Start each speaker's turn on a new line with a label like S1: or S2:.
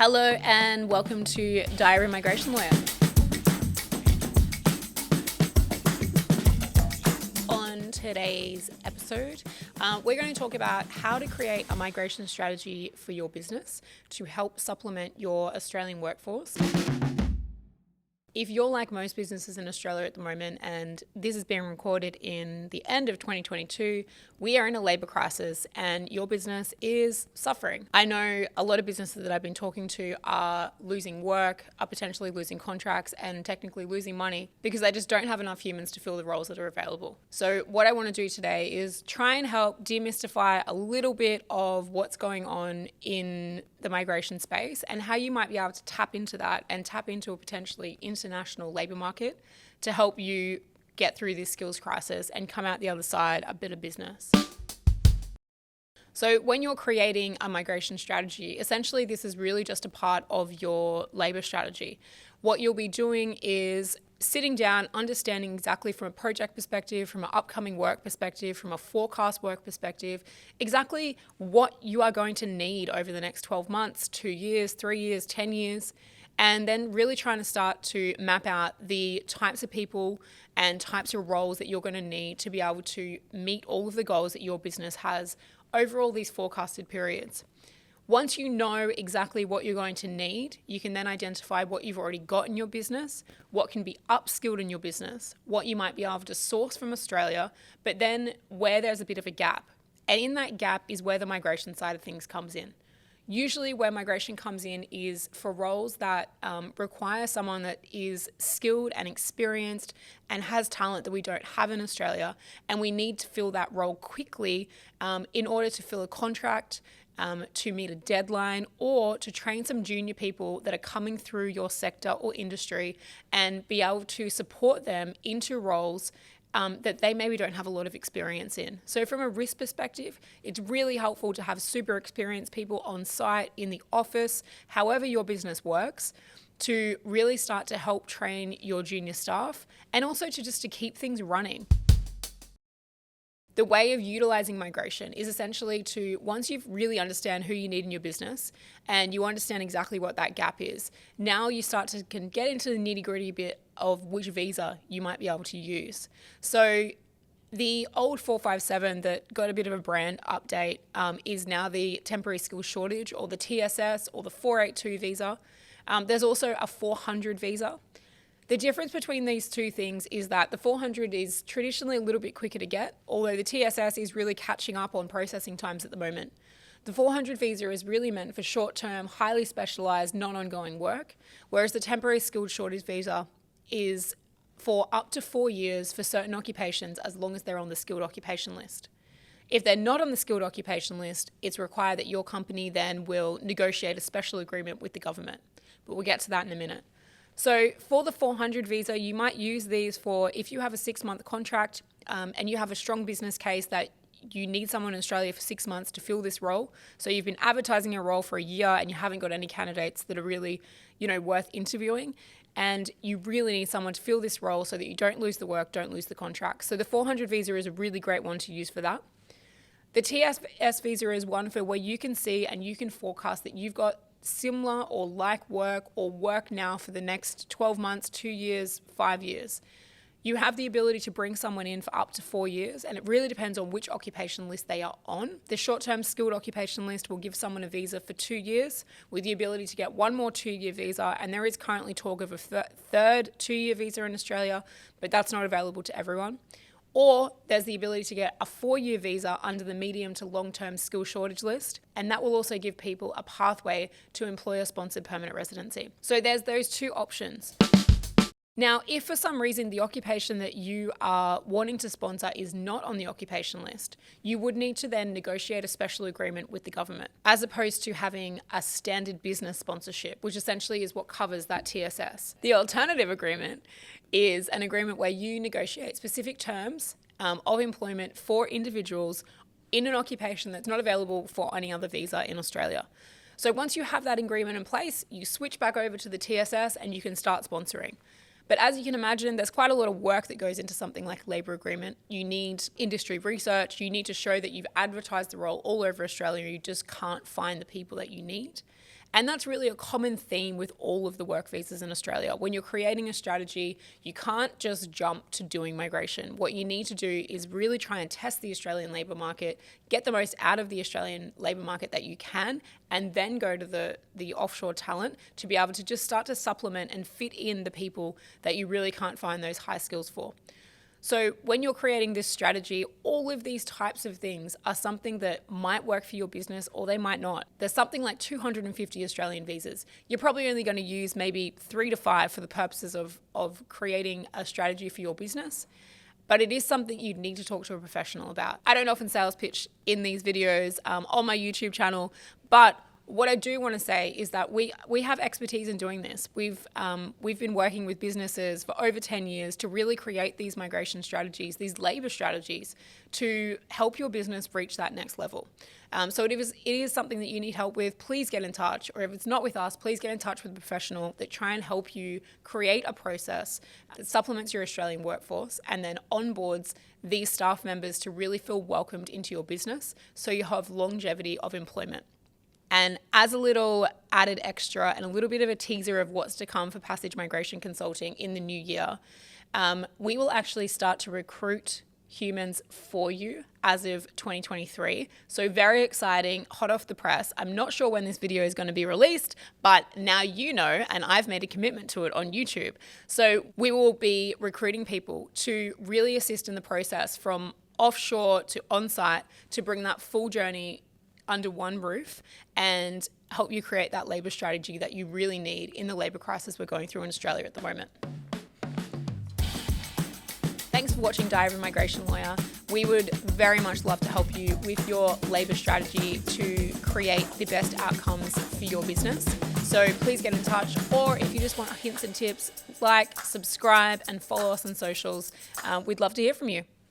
S1: Hello and welcome to Diary Migration Lawyer. On today's episode, we're going to talk about how to create a migration strategy for your business to help supplement your Australian workforce. If you're like most businesses in Australia at the moment, and this is being recorded in the end of 2022, we are in a labour crisis and your business is suffering. I know a lot of businesses that I've been talking to are losing work, are potentially losing contracts and technically losing money because they just don't have enough humans to fill the roles that are available. So what I want to do today is try and help demystify a little bit of what's going on in the migration space and how you might be able to tap into that and tap into a potentially international labour market to help you get through this skills crisis and come out the other side a better business. So when you're creating a migration strategy, essentially this is really just a part of your labour strategy. What you'll be doing is sitting down, understanding exactly from a project perspective, from an upcoming work perspective, from a forecast work perspective, exactly what you are going to need over the next 12 months, 2 years, 3 years, 10 years, and then really trying to start to map out the types of people and types of roles that you're going to need to be able to meet all of the goals that your business has over all these forecasted periods. Once you know exactly what you're going to need, you can then identify what you've already got in your business, what can be upskilled in your business, what you might be able to source from Australia, but then where there's a bit of a gap. And in that gap is where the migration side of things comes in. Usually where migration comes in is for roles that require someone that is skilled and experienced and has talent that we don't have in Australia, and we need to fill that role quickly in order to fill a contract, to meet a deadline, or to train some junior people that are coming through your sector or industry and be able to support them into roles that they maybe don't have a lot of experience in. So from a risk perspective, it's really helpful to have super experienced people on site, in the office, however your business works, to really start to help train your junior staff and also to keep things running. The way of utilizing migration is essentially to, once you really understand who you need in your business and you understand exactly what that gap is, now you start to can get into the nitty-gritty bit of which visa you might be able to use. So the old 457 that got a bit of a brand update is now the temporary skills shortage, or the TSS, or the 482 visa. There's also a 400 visa. The difference between these two things is that the 400 is traditionally a little bit quicker to get, although the TSS is really catching up on processing times at the moment. The 400 visa is really meant for short-term, highly specialised, non-ongoing work, whereas the temporary skilled shortage visa is for up to 4 years for certain occupations as long as they're on the skilled occupation list. If they're not on the skilled occupation list, it's required that your company then will negotiate a special agreement with the government. But we'll get to that in a minute. So for the 400 visa, you might use these for if you have a 6-month contract and you have a strong business case that you need someone in Australia for 6 months to fill this role. So you've been advertising a role for a year and you haven't got any candidates that are really, worth interviewing. And you really need someone to fill this role so that you don't lose the work, don't lose the contract. So the 400 visa is a really great one to use for that. The TSS visa is one for where you can see and you can forecast that you've got similar or like work or work now for the next 12 months, 2 years, 5 years. You have the ability to bring someone in for up to 4 years, and it really depends on which occupation list they are on. The short-term skilled occupation list will give someone a visa for 2 years with the ability to get one more 2-year visa, and there is currently talk of a third 2-year visa in Australia, but that's not available to everyone. Or there's the ability to get a 4-year visa under the medium to long-term skill shortage list. And that will also give people a pathway to employer-sponsored permanent residency. So there's those two options. Now, if for some reason the occupation that you are wanting to sponsor is not on the occupation list, you would need to then negotiate a special agreement with the government, as opposed to having a standard business sponsorship, which essentially is what covers that TSS. The alternative agreement is an agreement where you negotiate specific terms of employment for individuals in an occupation that's not available for any other visa in Australia. So once you have that agreement in place, you switch back over to the TSS and you can start sponsoring. But as you can imagine, there's quite a lot of work that goes into something like a labour agreement. You need industry research. You need to show that you've advertised the role all over Australia. You just can't find the people that you need. And that's really a common theme with all of the work visas in Australia. When you're creating a strategy, you can't just jump to doing migration. What you need to do is really try and test the Australian labour market, get the most out of the Australian labour market that you can, and then go to the offshore talent to be able to just start to supplement and fit in the people that you really can't find those high skills for. So when you're creating this strategy, all of these types of things are something that might work for your business or they might not. There's something like 250 Australian visas. You're probably only going to use maybe 3 to 5 for the purposes of creating a strategy for your business. But it is something you need to talk to a professional about. I don't often sales pitch in these videos on my YouTube channel, but what I do want to say is that we have expertise in doing this. We've been working with businesses for over 10 years to really create these migration strategies, these labour strategies, to help your business reach that next level. So it is something that you need help with, please get in touch. Or if it's not with us, please get in touch with a professional that try and help you create a process that supplements your Australian workforce and then onboards these staff members to really feel welcomed into your business so you have longevity of employment. And as a little added extra and a little bit of a teaser of what's to come for Passage Migration Consulting in the new year, we will actually start to recruit humans for you as of 2023. So very exciting, hot off the press. I'm not sure when this video is going to be released, but now you know, and I've made a commitment to it on YouTube. So we will be recruiting people to really assist in the process from offshore to on-site to bring that full journey under one roof and help you create that labour strategy that you really need in the labour crisis we're going through in Australia at the moment. Thanks for watching Diary of a Migration Lawyer. We would very much love to help you with your labour strategy to create the best outcomes for your business. So please get in touch, or if you just want hints and tips, like, subscribe and follow us on socials. We'd love to hear from you.